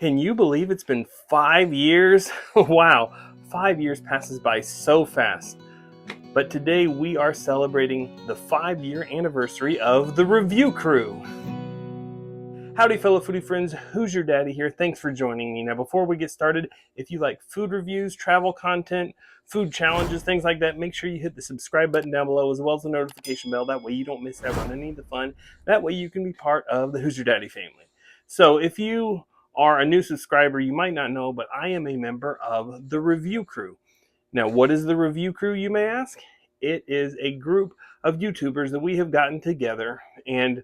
Can you believe it's been 5 years? Wow, 5 years passes by so fast. But today we are celebrating the 5-year anniversary of the Review Crew. Howdy fellow foodie friends, Hoosier Daddy here. Thanks for joining me. Now before we get started, if you like food reviews, travel content, food challenges, things like that, make sure you hit the subscribe button down below as well as the notification bell. That way you don't miss out on any of the fun. That way you can be part of the Hoosier Daddy family. So if you are a new subscriber, you might not know, but I am a member of the Review Crew. Now, what is the Review Crew, you may ask? It is a group of YouTubers that we have gotten together, and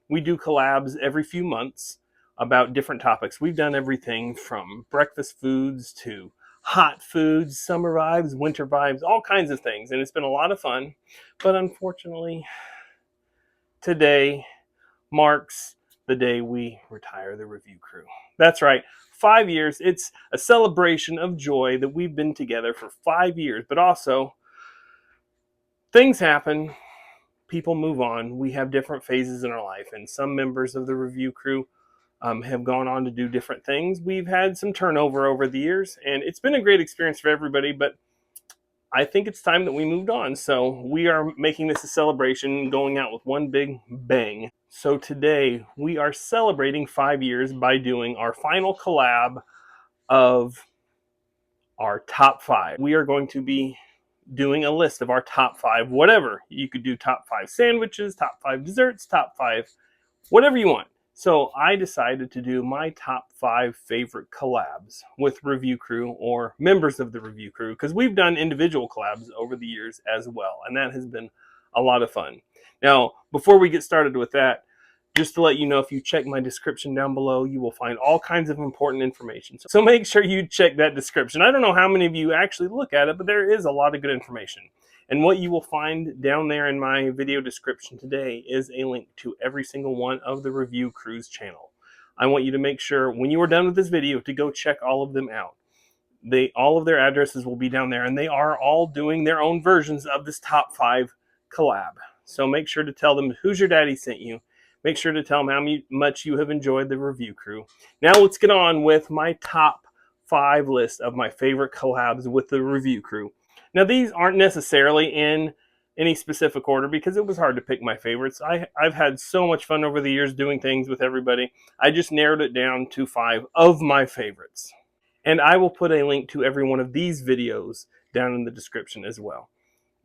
we do collabs every few months about different topics. We've done everything from breakfast foods to hot foods, summer vibes, winter vibes, all kinds of things, and it's been a lot of fun. But unfortunately, today marks the day we retire the Review Crew. That's right, 5 years. It's a celebration of joy that we've been together for 5 years, but also things happen, people move on, we have different phases in our life, and some members of the Review Crew have gone on to do different things. We've had some turnover over the years, and it's been a great experience for everybody, but I think it's time that we moved on. So we are making this a celebration, going out with one big bang. So today we are celebrating 5 years by doing our final collab of our top 5. We are going to be doing a list of our top 5, whatever. You could do top 5 sandwiches, top 5 desserts, top 5, whatever you want. So I decided to do my top 5 favorite collabs with Review Crew or members of the Review Crew, because we've done individual collabs over the years as well, and that has been a lot of fun. Now, before we get started with that, just to let you know, if you check my description down below, you will find all kinds of important information. So make sure you check that description. I don't know how many of you actually look at it, but there is a lot of good information. And what you will find down there in my video description today is a link to every single one of the Review Crew's channel. I want you to make sure when you are done with this video to go check all of them out. All of their addresses will be down there, and they are all doing their own versions of this top 5 collab. So make sure to tell them Hoosier Daddy sent you. Make sure to tell them how much you have enjoyed the Review Crew. Now let's get on with my top 5 list of my favorite collabs with the Review Crew. Now these aren't necessarily in any specific order because it was hard to pick my favorites. I've had so much fun over the years doing things with everybody. I just narrowed it down to 5 of my favorites. And I will put a link to every one of these videos down in the description as well.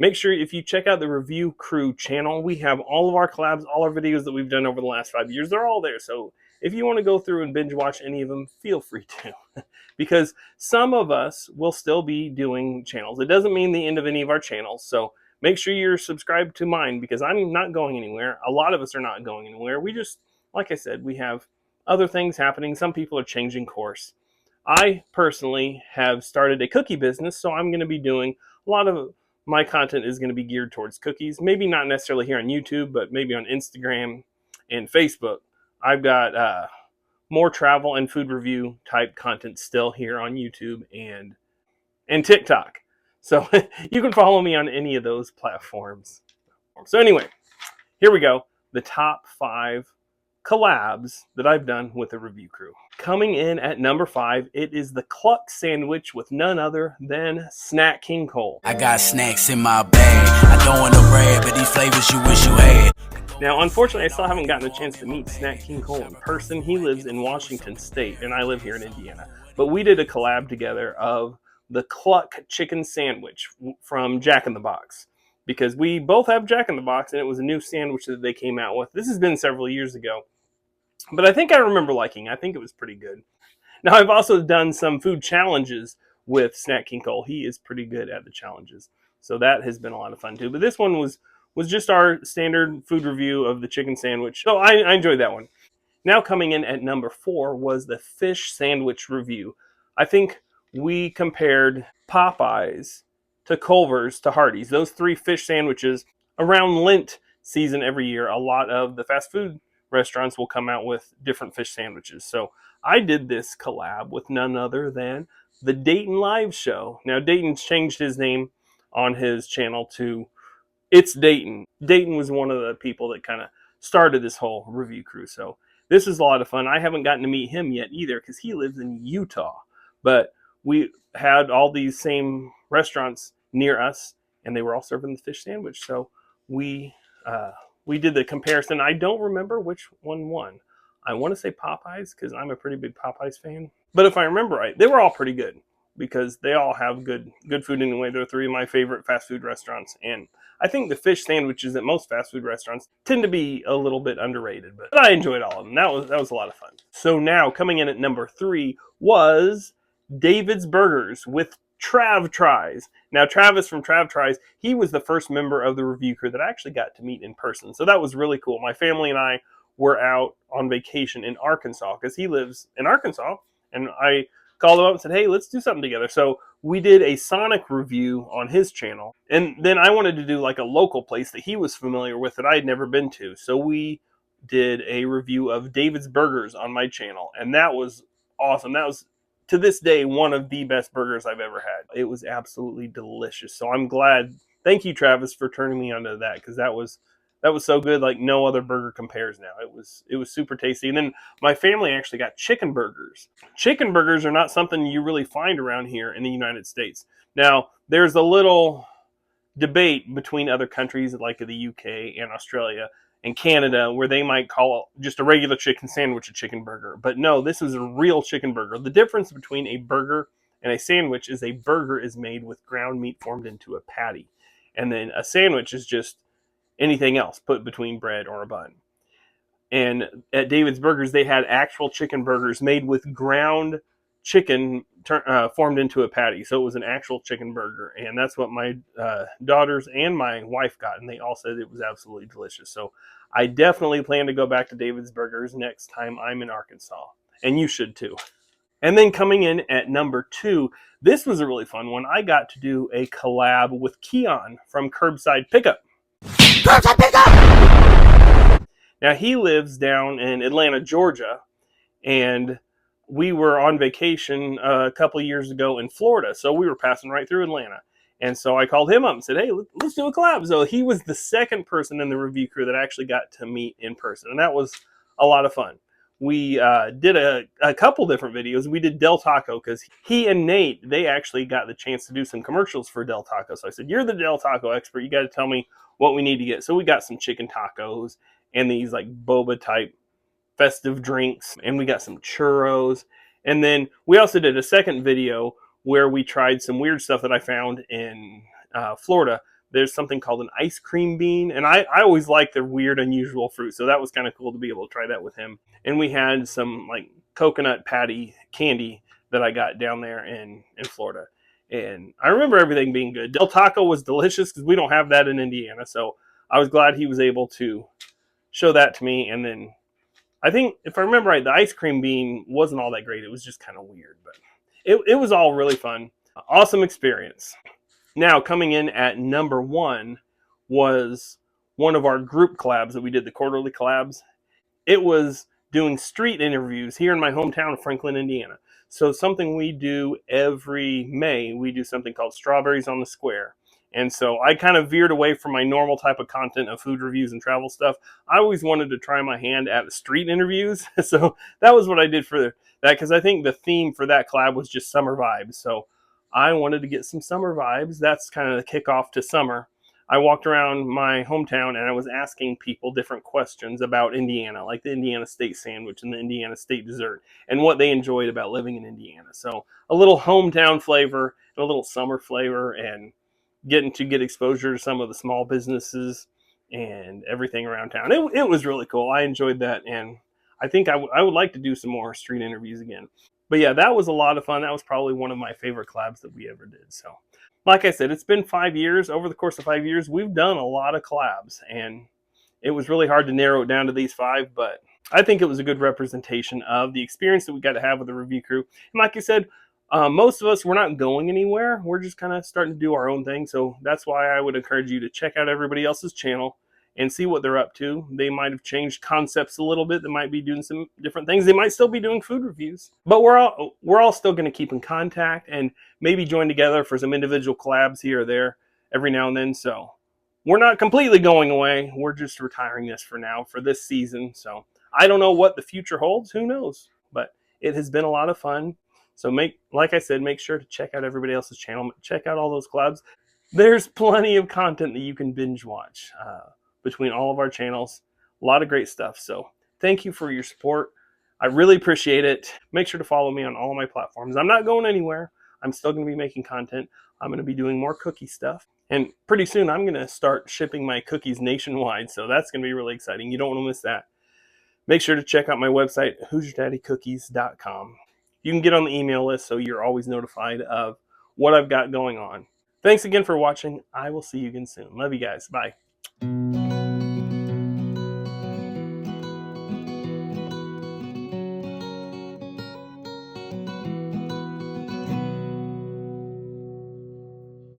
Make sure if you check out the Review Crew channel, we have all of our collabs, all our videos that we've done over the last 5 years. They're all there. So if you want to go through and binge watch any of them, feel free to. Because some of us will still be doing channels. It doesn't mean the end of any of our channels. So make sure you're subscribed to mine because I'm not going anywhere. A lot of us are not going anywhere. We just, like I said, we have other things happening. Some people are changing course. I personally have started a cookie business, so I'm going to be doing a lot of my content is going to be geared towards cookies. Maybe not necessarily here on YouTube, but maybe on Instagram and Facebook. I've got more travel and food review type content still here on YouTube and TikTok. So you can follow me on any of those platforms. So anyway, here we go. The top 5 collabs that I've done with the Review Crew. Coming in at number 5, it is the Cluck sandwich with none other than Snack King Cole. I got snacks in my bag. I don't want to brag, but these flavors you wish you had. Now, unfortunately, I still haven't gotten a chance to meet Snack King Cole in person. He lives in Washington State, and I live here in Indiana. But we did a collab together of the Cluck chicken sandwich from Jack in the Box. Because we both have Jack in the Box, and it was a new sandwich that they came out with. This has been several years ago. But I think I remember liking it. I think it was pretty good. Now, I've also done some food challenges with Snack King Cole. He is pretty good at the challenges. So that has been a lot of fun, too. But this one was just our standard food review of the chicken sandwich. So I enjoyed that one. Now coming in at number 4 was the fish sandwich review. I think we compared Popeyes to Culver's to Hardee's. Those 3 fish sandwiches around Lent season every year. A lot of the fast food restaurants will come out with different fish sandwiches. So I did this collab with none other than the Dayton Live Show. Now Dayton's changed his name on his channel to ItzDayton. Dayton was one of the people that kind of started this whole Review Crew. So this is a lot of fun. I haven't gotten to meet him yet either because he lives in Utah. But we had all these same restaurants near us, and they were all serving the fish sandwich. So we did the comparison. I don't remember which one won. I want to say Popeyes because I'm a pretty big Popeyes fan. But if I remember right, they were all pretty good because they all have good food anyway. They're three of my favorite fast food restaurants, and I think the fish sandwiches at most fast food restaurants tend to be a little bit underrated, but I enjoyed all of them. That was a lot of fun. So now coming in at number 3 was David's Burgers with TravTries. Now Travis from TravTries, he was the first member of the review crew that I actually got to meet in person. So that was really cool. My family and I were out on vacation in Arkansas because he lives in Arkansas, and I called him up and said, hey, let's do something together. So we did a Sonic review on his channel. And then I wanted to do like a local place that he was familiar with that I had never been to. So we did a review of David's Burgers on my channel. And that was awesome. That was, to this day, one of the best burgers I've ever had. It was absolutely delicious. So I'm glad. Thank you, Travis, for turning me onto that, because that was so good. Like no other burger compares now. It was super tasty. And then my family actually got chicken burgers. Chicken burgers are not something you really find around here in the United States. Now, there's a little debate between other countries like the UK and Australia and Canada where they might call just a regular chicken sandwich a chicken burger. But no, this is a real chicken burger. The difference between a burger and a sandwich is a burger is made with ground meat formed into a patty. And then a sandwich is just anything else put between bread or a bun. And at David's Burgers, they had actual chicken burgers made with ground chicken formed into a patty. So it was an actual chicken burger. And that's what my daughters and my wife got. And they all said it was absolutely delicious. So I definitely plan to go back to David's Burgers next time I'm in Arkansas. And you should too. And then coming in at number 2, this was a really fun one. I got to do a collab with Keon from Curbside Pickup. Curbside Pickup! Now, he lives down in Atlanta, Georgia, and we were on vacation a couple of years ago in Florida, so we were passing right through Atlanta. And so I called him up and said, hey, let's do a collab. So he was the second person in the review crew that I actually got to meet in person, and that was a lot of fun. We did a couple different videos. We did Del Taco because he and Nate, they actually got the chance to do some commercials for Del Taco. So I said, you're the Del Taco expert. You got to tell me what we need to get. So we got some chicken tacos and these like boba type festive drinks. And we got some churros. And then we also did a second video where we tried some weird stuff that I found in Florida. There's something called an ice cream bean. And I always like the weird, unusual fruit. So that was kind of cool to be able to try that with him. And we had some like coconut patty candy that I got down there in Florida. And I remember everything being good. Del Taco was delicious because we don't have that in Indiana. So I was glad he was able to show that to me. And then I think, if I remember right, the ice cream bean wasn't all that great. It was just kind of weird. But it was all really fun. Awesome experience. Now, coming in at number 1 was one of our group collabs that we did, the quarterly collabs. It was doing street interviews here in my hometown of Franklin, Indiana. So something we do every May, we do something called Strawberries on the Square. And so I kind of veered away from my normal type of content of food reviews and travel stuff. I always wanted to try my hand at the street interviews. So that was what I did for that, because I think the theme for that collab was just summer vibes. So I wanted to get some summer vibes. That's kind of the kickoff to summer. I walked around my hometown and I was asking people different questions about Indiana, like the Indiana State sandwich and the Indiana State dessert, and what they enjoyed about living in Indiana. So a little hometown flavor and a little summer flavor, and getting to get exposure to some of the small businesses and everything around town. It was really cool. I enjoyed that, and I think I would like to do some more street interviews again. But yeah, that was a lot of fun. That was probably one of my favorite collabs that we ever did. So like I said, it's been 5 years. Over the course of 5 years, we've done a lot of collabs, and it was really hard to narrow it down to these 5, but I think it was a good representation of the experience that we got to have with the review crew. And like I said, most of us, we're not going anywhere. We're just kind of starting to do our own thing. So that's why I would encourage you to check out everybody else's channel and see what they're up to. They might have changed concepts a little bit. They might be doing some different things. They might still be doing food reviews. But we're all still going to keep in contact and maybe join together for some individual collabs here or there every now and then. So we're not completely going away. We're just retiring this for now for this season. So I don't know what the future holds. Who knows? But it has been a lot of fun. So like I said, make sure to check out everybody else's channel. Check out all those collabs. There's plenty of content that you can binge watch between all of our channels. A lot of great stuff. So thank you for your support. I really appreciate it. Make sure to follow me on all of my platforms. I'm not going anywhere. I'm still going to be making content. I'm going to be doing more cookie stuff. And pretty soon I'm going to start shipping my cookies nationwide. So that's going to be really exciting. You don't want to miss that. Make sure to check out my website, HoosierDaddyCookies.com. You can get on the email list so you're always notified of what I've got going on. Thanks again for watching. I will see you again soon. Love you guys. Bye.